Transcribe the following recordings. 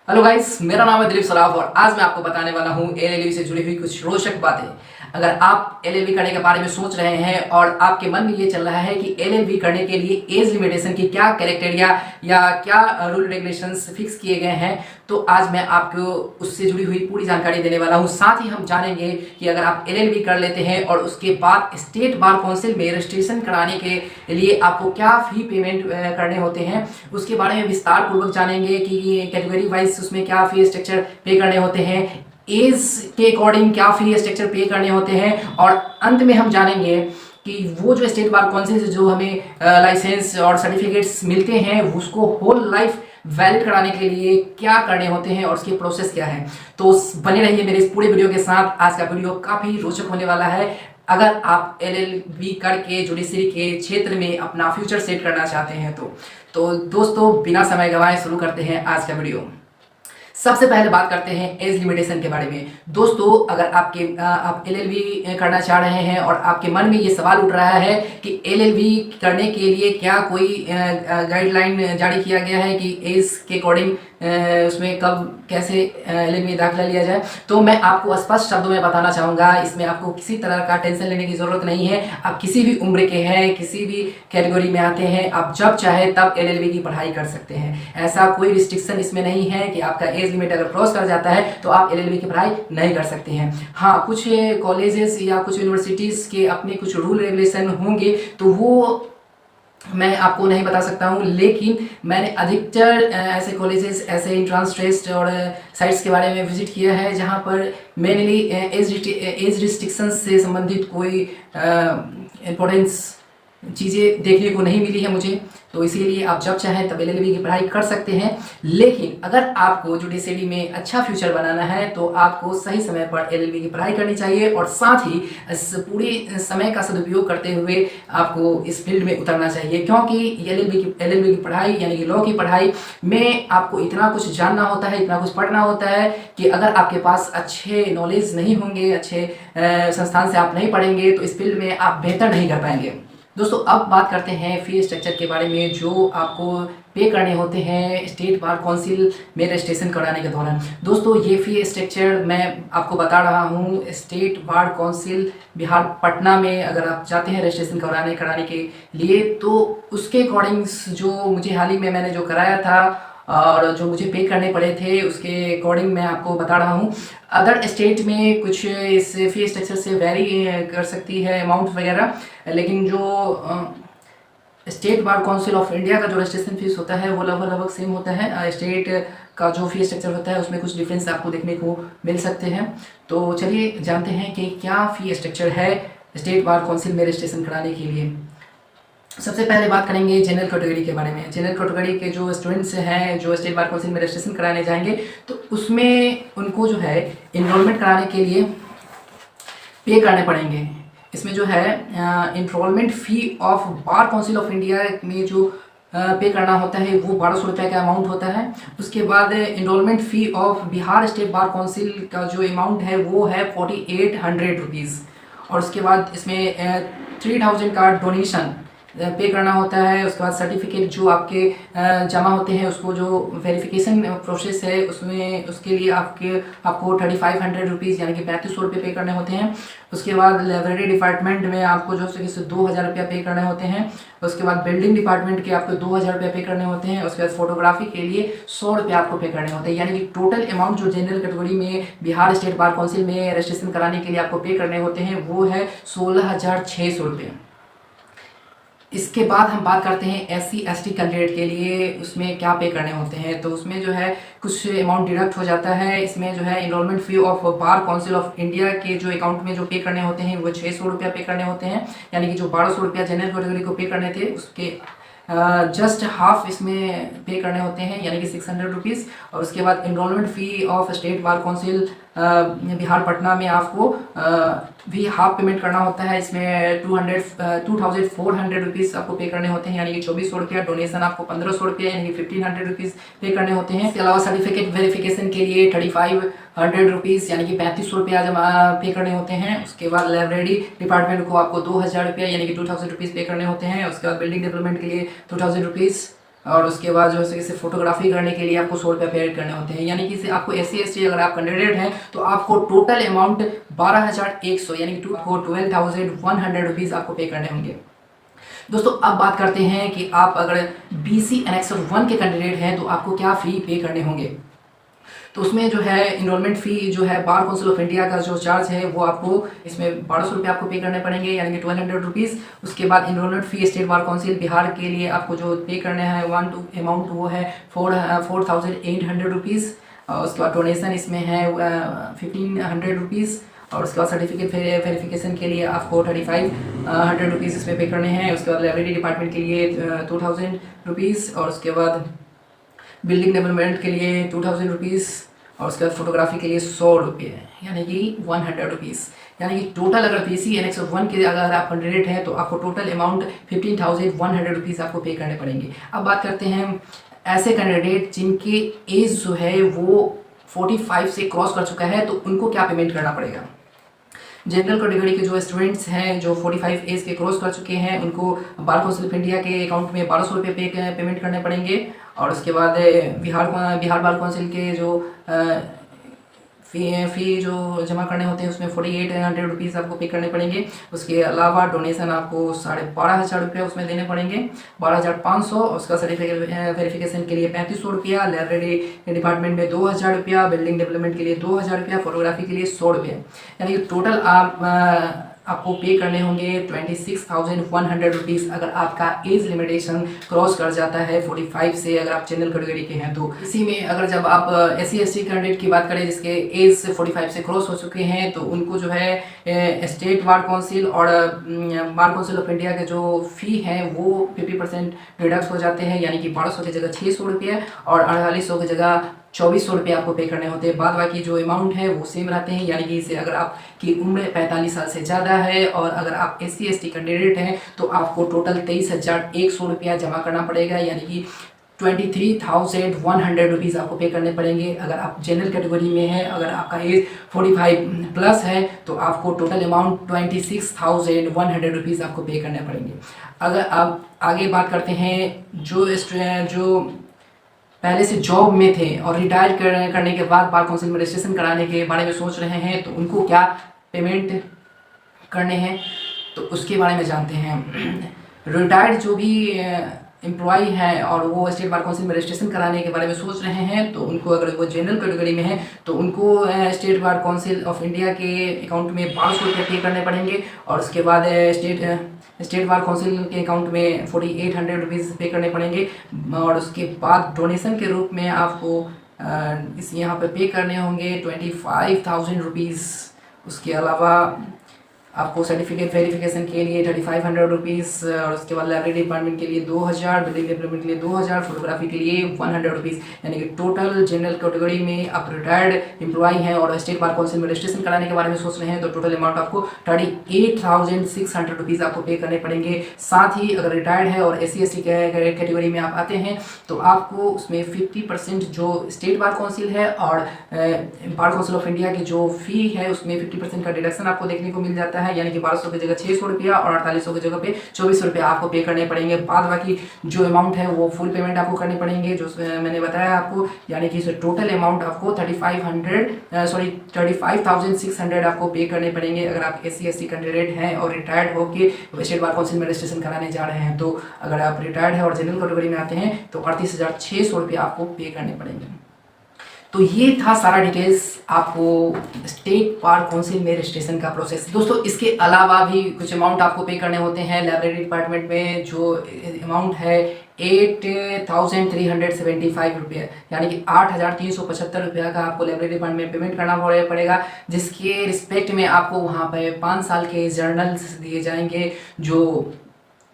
Hello guys, मेरा नाम है दिलीप सराफ और आज मैं आपको बताने वाला हूँ एलएलबी से जुड़ी हुई कुछ रोचक बातें। अगर आप एलएलबी करने के बारे में सोच रहे हैं और आपके मन में ये चल रहा है कि एलएलबी करने के लिए एज लिमिटेशन की क्या क्राइटेरिया या क्या रूल रेगुलेशंस फिक्स किए गए हैं, तो आज मैं आपको उससे जुड़ी हुई पूरी जानकारी देने वाला हूँ। साथ ही हम जानेंगे कि अगर आप एलएलबी कर लेते हैं और उसके बाद स्टेट बार काउंसिल में रजिस्ट्रेशन कराने के लिए आपको क्या फी पेमेंट करने होते हैं, उसके बारे में विस्तार पूर्वक जानेंगे कि कैटेगरी वाइज उसमें क्या फी स्ट्रक्चर पे करने होते हैं, एज के अकॉर्डिंग क्या फी स्ट्रक्चर पे करने होते हैं, और अंत में हम जानेंगे कि वो जो स्टेट बार काउंसिल से जो हमें लाइसेंस और सर्टिफिकेट्स मिलते हैं उसको होल लाइफ वैलिड कराने के लिए क्या करने होते हैं और उसकी प्रोसेस क्या है। तो बने रहिए मेरे इस पूरे वीडियो के साथ। आज का वीडियो काफ़ी रोचक होने वाला है। अगर आप एलएलबी करके जुडिशरी के क्षेत्र में अपना फ्यूचर सेट करना चाहते हैं तो दोस्तों बिना समय गंवाए शुरू करते हैं आज का वीडियो। सबसे पहले बात करते हैं एज लिमिटेशन के बारे में। दोस्तों अगर आप एलएलबी करना चाह रहे हैं और आपके मन में ये सवाल उठ रहा है कि एलएलबी करने के लिए क्या कोई गाइडलाइन जारी किया गया है कि एज के अकॉर्डिंग उसमें कब कैसे एलएलबी में दाखिला लिया जाए, तो मैं आपको स्पष्ट शब्दों में बताना चाहूँगा। इसमें आपको किसी तरह का टेंशन लेने की ज़रूरत नहीं है। आप किसी भी उम्र के हैं, किसी भी कैटेगरी में आते हैं, आप जब चाहे तब एलएलबी की पढ़ाई कर सकते हैं। ऐसा कोई रिस्ट्रिक्शन इसमें नहीं है कि आपका एज लिमिट अगर क्रॉस कर जाता है तो आप एलएलबी की पढ़ाई नहीं कर सकते हैं। हाँ, कुछ कॉलेजेस या कुछ यूनिवर्सिटीज़ के अपने कुछ रूल रेगुलेशन होंगे तो वो मैं आपको नहीं बता सकता हूँ, लेकिन मैंने अधिकतर ऐसे कॉलेजेस, ऐसे इंट्रांस टेस्ट और साइट्स के बारे में विजिट किया है जहाँ पर मेनली एज रिस्ट्रिक्शंस से संबंधित कोई इम्पोर्टेंस चीज़ें देखने को नहीं मिली है मुझे। तो इसीलिए आप जब चाहें तब एलएलबी की पढ़ाई कर सकते हैं। लेकिन अगर आपको जुडिशरी में अच्छा फ्यूचर बनाना है तो आपको सही समय पर एलएलबी की पढ़ाई करनी चाहिए और साथ ही इस पूरे समय का सदुपयोग करते हुए आपको इस फील्ड में उतरना चाहिए, क्योंकि एलएलबी की पढ़ाई यानी कि लॉ की पढ़ाई में आपको इतना कुछ जानना होता है, इतना कुछ पढ़ना होता है कि अगर आपके पास अच्छे नॉलेज नहीं होंगे, अच्छे संस्थान से आप नहीं पढ़ेंगे तो इस फील्ड में आप बेहतर नहीं कर पाएंगे। दोस्तों अब बात करते हैं फी स्ट्रक्चर के बारे में जो आपको पे करने होते हैं स्टेट बार काउंसिल में रजिस्ट्रेशन कराने के दौरान। दोस्तों ये फी स्ट्रक्चर मैं आपको बता रहा हूँ state bar council Bihar Patna में अगर आप चाहते हैं रजिस्ट्रेशन कराने के लिए तो उसके अकॉर्डिंग्स जो मुझे हाल ही में मैंने जो कराया था और जो मुझे पे करने पड़े थे उसके अकॉर्डिंग मैं आपको बता रहा हूँ। अदर स्टेट में कुछ इस फी स्ट्रक्चर से वेरी कर सकती है अमाउंट वगैरह, लेकिन जो state bar council of India का जो रजिस्ट्रेशन फीस होता है वो लगभग सेम होता है। स्टेट का जो फी स्ट्रक्चर होता है उसमें कुछ डिफरेंस आपको देखने को मिल सकते हैं। तो चलिए जानते हैं कि क्या फी स्ट्रक्चर है स्टेट बार काउंसिल में रजिस्ट्रेशन कराने के लिए। सबसे पहले बात करेंगे जनरल कैटेगरी के बारे में। जनरल कैटेगरी के जो स्टूडेंट्स हैं जो स्टेट बार काउंसिल में रजिस्ट्रेशन कराने जाएंगे तो उसमें उनको जो है इनरोलमेंट कराने के लिए पे करने पड़ेंगे। इसमें जो है enrolment fee of bar council of India में जो पे करना होता है वो 1200 रुपये का अमाउंट होता है। उसके बाद enrolment fee of Bihar state bar council का जो अमाउंट है वो है 4800 रुपीज़। और उसके बाद इसमें 3000 का डोनेशन पे करना होता है। उसके बाद सर्टिफिकेट जो आपके जमा होते हैं उसको जो वेरिफिकेशन प्रोसेस है उसमें उसके लिए आपको 3500 रुपीज़ यानी कि 3500 रुपये पे करने होते हैं। उसके बाद लाइब्रेरी डिपार्टमेंट में आपको जो है 2000 रुपया पे करने होते हैं। उसके बाद बिल्डिंग डिपार्टमेंट के आपको 2000 रुपये पे करने होते हैं। उसके बाद फोटोग्राफी के लिए 100 रुपये आपको पे करने होते हैं। यानी कि टोटल अमाउंट जो जनरल कैटेगरी में बिहार स्टेट बार काउंसिल में रजिस्ट्रेशन कराने के लिए आपको पे करने होते हैं वो है 16600 रुपये। इसके बाद हम बात करते हैं SC/ST कैंडिडेट के लिए उसमें क्या पे करने होते हैं। तो उसमें जो है कुछ अमाउंट डिडक्ट हो जाता है। इसमें जो है enrolment fee of bar council of India के जो अकाउंट में जो पे करने होते हैं वो 600 रुपया पे करने होते हैं। यानी कि जो 1200 रुपया जनरल कैटेगरी को पे करने थे उसके जस्ट हाफ इसमें पे करने होते हैं यानी कि 600 रुपीज़। और उसके बाद enrolment fee of state bar council Bihar Patna में आपको भी हाफ पेमेंट करना होता है। इसमें 2400 रुपीज़ आपको पे करने होते हैं यानी कि 2400 रुपया। डोनेशन आपको 1500 रुपया यानी कि 1500 रुपीज़ पे करने होते हैं। इसके अलावा सर्टिफिकेट वेरिफिकेशन के लिए 3500 रुपीज़ यानी कि 3500 रुपया जमा पे करने होते हैं। उसके बाद लाइब्रेरी डिपार्टमेंट को आपको 2000 रुपया यानी कि 2000 रुपीज़ पे करने होते हैं। उसके बाद बिल्डिंग डेवलपमेंट के लिए 2000 रुपीज़ और उसके बाद जो है इसे फोटोग्राफी करने के लिए आपको 100 रुपये पे करने होते हैं। यानी कि इसे आपको SC/ST अगर आप कैंडिडेट हैं तो आपको टोटल अमाउंट 12,100 यानी कि 12,100 रुपीज़ आपको पे करने होंगे। दोस्तों अब बात करते हैं कि आप अगर BC Annexure 1 के कैंडिडेट हैं तो आपको क्या फ़ी पे करने होंगे। तो उसमें जो है इनरोलमेंट फ़ी जो है बार काउंसिल ऑफ इंडिया का जो चार्ज है वो आपको इसमें 1200 रुपये आपको पे करने पड़ेंगे यानी कि 1200 रुपीज़। उसके बाद इनरोलमेंट फ़ी स्टेट बार काउंसिल बिहार के लिए आपको जो पे करने हैं अमाउंट वो है 4,800 रुपीज़। उसके बाद डोनेशन इसमें है 1,500 रुपीज़। और उसके बाद सर्टिफिकेट वेरिफिकेशन के लिए आपको 3,500 रुपीज़ इसमें पे करने हैं। उसके बाद लाइब्रेरी डिपार्टमेंट के लिए 2,000 रुपीज़। और उसके बाद बिल्डिंग डेवलपमेंट के लिए 2,000 रुपीज़। और उसके बाद फोटोग्राफी के लिए 100 रुपये यानी कि 100 रुपीज़। यानी कि टोटल अगर BC Annexure 1 के अगर आप कैंडिडेट हैं तो आपको टोटल अमाउंट 15,100 रुपीज़ आपको पे करने पड़ेंगे। अब बात करते हैं ऐसे कैंडिडेट जिनकी एज जो है वो 45 से क्रॉस कर चुका है तो उनको क्या पेमेंट करना पड़ेगा। जनरल कैटेगरी के जो स्टूडेंट्स हैं जो 45 एज के क्रॉस कर चुके हैं उनको बार काउंसिल ऑफ इंडिया के अकाउंट में 1200 रुपये पेमेंट करने पड़ेंगे। और उसके बाद बिहार बार काउंसिल के जो फ़ी जो जमा करने होते हैं उसमें 4,800 रुपीज़ आपको पे करने पड़ेंगे। उसके अलावा डोनेशन आपको 12,500 रुपये उसमें देने पड़ेंगे, 12,500। उसका सर्टिफिकेट वेरिफिकेशन के लिए 3,500 रुपया, लाइब्रेरी डिपार्टमेंट में 2,000 रुपया, बिल्डिंग डेवलपमेंट के लिए 2,000 रुपया, फोटोग्राफी के लिए 100 रुपये। यानी कि टोटल आपको पे करने होंगे 26,100 रुपीज़ अगर आपका एज लिमिटेशन क्रॉस कर जाता है 45 से, अगर आप जनरल कैटेगरी के हैं तो। इसी में अगर जब आप SC/ST कैंडिडेट की बात करें जिसके एज से 45 से क्रॉस हो चुके हैं तो उनको जो है स्टेट बार काउंसिल और बार काउंसिल ऑफ इंडिया के जो फ़ी है वो 50% डिडक्ट हो जाते हैं। यानी कि 1200 की जगह 600 रुपये और 4800 की जगह 2,400 रुपये आपको पे करने होते हैं। बाद बाकी जो अमाउंट है वो सेम रहते हैं। यानी कि इसे अगर आपकी उम्र 45 साल से ज़्यादा है और अगर आप SC/ST कैंडिडेट हैं तो आपको टोटल 23,100 रुपया जमा करना पड़ेगा। यानी कि 23,100 रुपीज़ आपको पे करने पड़ेंगे। अगर आप जनरल कैटेगरी में हैं, अगर आपका एज 45 प्लस है तो आपको टोटल अमाउंट 26,100 रुपीज़ आपको पे करने पड़ेंगे। अगर आप आगे बात करते हैं जो पहले से जॉब में थे और रिटायर करने के बाद बार काउंसिल में रजिस्ट्रेशन कराने के बारे में सोच रहे हैं तो उनको क्या पेमेंट करने हैं तो उसके बारे में जानते हैं। रिटायर्ड जो भी एम्प्लॉय है और वो स्टेट बार काउंसिल में रजिस्ट्रेशन कराने के बारे में सोच रहे हैं तो उनको, अगर वो जनरल कैटेगरी में है तो उनको state bar council of India के अकाउंट में 1200 रुपये पे करने पड़ेंगे। और उसके बाद स्टेट बार काउंसिल के अकाउंट में 4,800 रुपीज़ पे करने पड़ेंगे। और उसके बाद डोनेशन के रूप में आपको यहाँ पे करने होंगे 25,000 रुपीज़। उसके अलावा आपको सर्टिफिकेट वेरिफिकेशन के लिए 3,500 रुपीज़। और उसके बाद लाइब्रेरी डिपार्टमेंट के लिए 2,000, बिल्डिंग डेवलपमेंट के लिए 2,000, फोटोग्राफी के लिए 100 रुपीज़। यानी कि टोटल जनरल कैटेगरी में आप रिटायर्ड एम्प्लॉय हैं और स्टेट बार काउंसिल में रजिस्ट्रेशन कराने के बारे में सोच रहे हैं तो टोटल अमाउंट आपको 38,600 रुपीज़ आपको पे करने पड़ेंगे। साथ ही अगर रिटायर्ड है और SC/ST कैटेगरी में आप आते हैं तो आपको उसमें 50% जो स्टेट बार काउंसिल है और बार काउंसिल ऑफ इंडिया की जो फ़ी है उसमें 50% का डिडक्शन आपको देखने को मिल जाता है। यानी कि 1200 की जगह 600 रुपया और 4800 की जगह पे 2400 रुपया आपको पे करने पड़ेंगे। बाद बाकी जो अमाउंट है वो फुल पेमेंट आपको करनी पड़ेंगे जो मैंने बताया आपको। यानी कि टोटल अमाउंट आपको 35,600 आपको पे करने पड़ेंगे अगर आप SC/ST कैंडिडेट हैं और रिटायर्ड होकर स्टेट बार काउंसिल में रजिस्ट्रेशन कराने जा रहे हैं। तो अगर आप रिटायर्ड है और जनरल कैटेगरी में आते हैं तो 38,600 रुपया आपको पे करने पड़ेंगे। तो ये था सारा डिटेल्स आपको स्टेट बार काउंसिल में रजिस्ट्रेशन का प्रोसेस। दोस्तों इसके अलावा भी कुछ अमाउंट आपको पे करने होते हैं। लाइब्रेरी डिपार्टमेंट में जो अमाउंट है 8,375 रुपये यानी कि 8,375 रुपया का आपको लाइब्रेरी डिपार्टमेंट में पेमेंट करना पड़ेगा, जिसके रिस्पेक्ट में आपको वहाँ पे 5 साल के जर्नल्स दिए जाएंगे। जो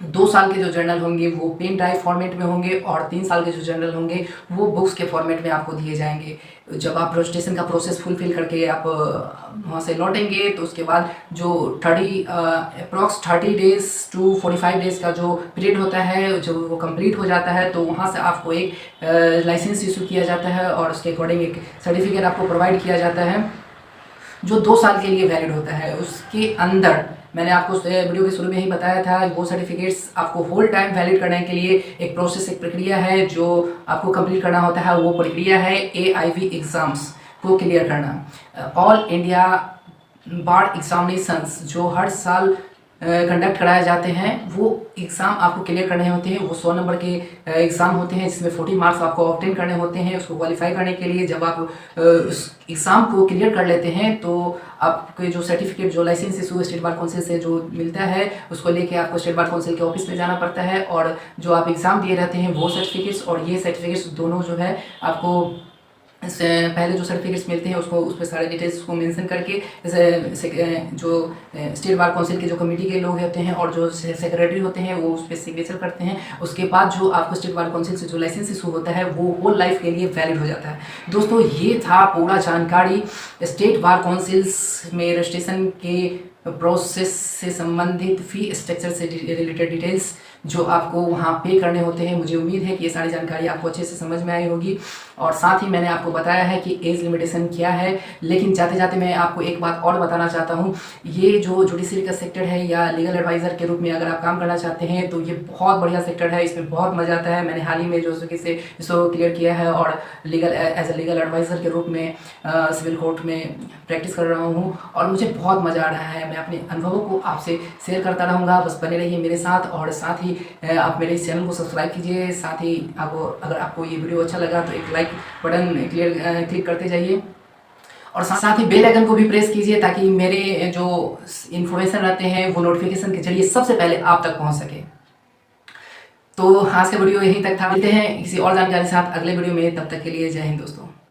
2 साल के जो जर्नल होंगे वो पेन ड्राइव फॉर्मेट में होंगे और 3 साल के जो जर्नल होंगे वो बुक्स के फॉर्मेट में आपको दिए जाएंगे। जब आप रजिस्ट्रेशन का प्रोसेस फुलफिल करके आप वहाँ से लौटेंगे तो उसके बाद जो अप्रॉक्स 30 डेज़ टू 45 डेज़ का जो पीरियड होता है जो वो कंप्लीट हो जाता है तो वहाँ से आपको एक लाइसेंस इशू किया जाता है और उसके अकॉर्डिंग एक सर्टिफिकेट आपको प्रोवाइड किया जाता है जो 2 साल के लिए वैलिड होता है। उसके अंदर मैंने आपको वीडियो के शुरू में ही बताया था, वो सर्टिफिकेट्स आपको होल टाइम वैलिड करने के लिए एक प्रोसेस, एक प्रक्रिया है जो आपको कंप्लीट करना होता है। वो प्रक्रिया है AIV एग्ज़ाम्स को क्लियर करना। ऑल इंडिया बार एग्जामिनेशंस जो हर साल कंडक्ट कराए जाते हैं, वो एग्ज़ाम आपको क्लियर करने होते हैं। वो 100 नंबर के एग्ज़ाम होते हैं जिसमें 40 मार्क्स आपको ऑब्टेन करने होते हैं। उसको क्वालिफाई करने के लिए जब आप उस एग्ज़ाम को क्लियर कर लेते हैं तो आपके जो सर्टिफिकेट, जो licence issue state bar council से जो मिलता है, उसको लेके आपको स्टेट बार काउंसिल के ऑफिस में जाना पड़ता है। और जो आप एग्ज़ाम दिए रहते हैं वो सर्टिफिकेट्स और ये सर्टिफिकेट्स दोनों जो है आपको इससे पहले जो सर्टिफिकेट्स मिलते हैं उसको, उस पर सारे डिटेल्स को मेंशन करके, जैसे जो स्टेट बार काउंसिल के जो कमेटी के लोग होते हैं और जो सेक्रेटरी होते हैं वो उस पर सिग्नेचर करते हैं। उसके बाद जो आपको स्टेट बार काउंसिल से जो लाइसेंस इशू होता है वो होल लाइफ के लिए वैलिड हो जाता है। दोस्तों, ये था पूरा जानकारी स्टेट बार काउंसिल्स में रजिस्ट्रेशन के प्रोसेस से संबंधित, फी स्ट्रक्चर से रिलेटेड डिटेल्स जो आपको वहाँ पे करने होते हैं। मुझे उम्मीद है कि ये सारी जानकारी आपको अच्छे से समझ में आई होगी। और साथ ही मैंने आपको बताया है कि एज लिमिटेशन क्या है। लेकिन जाते जाते मैं आपको एक बात और बताना चाहता हूँ, ये जो जुडिशरी का सेक्टर है या लीगल एडवाइज़र के रूप में अगर आप काम करना चाहते हैं तो ये बहुत बढ़िया सेक्टर है, इसमें बहुत मज़ा आता है। मैंने हाल ही में जो इसको क्लियर किया है और legal as a legal adviser के रूप में सिविल कोर्ट में प्रैक्टिस कर रहा हूँ और मुझे बहुत मज़ा आ रहा है। मैं अपने अनुभवों को आपसे शेयर करता रहूँगा, बस बने रहिए मेरे साथ। और साथ ही आप मेरे इस चैनल को सब्सक्राइब कीजिए। साथ ही अगर आपको ये वीडियो अच्छा लगा तो एक लाइक बटन क्लिक करते जाइए और साथ ही बेल आइकन को भी प्रेस कीजिए ताकि मेरे जो इन्फॉर्मेशन रहते हैं वो नोटिफिकेशन के जरिए सबसे पहले आप तक पहुंच सके। तो आज का वीडियो यहीं तक था। मिलते हैं किसी और जानकारी के साथ अगले वीडियो में, तब तक के लिए जय हिंद दोस्तों।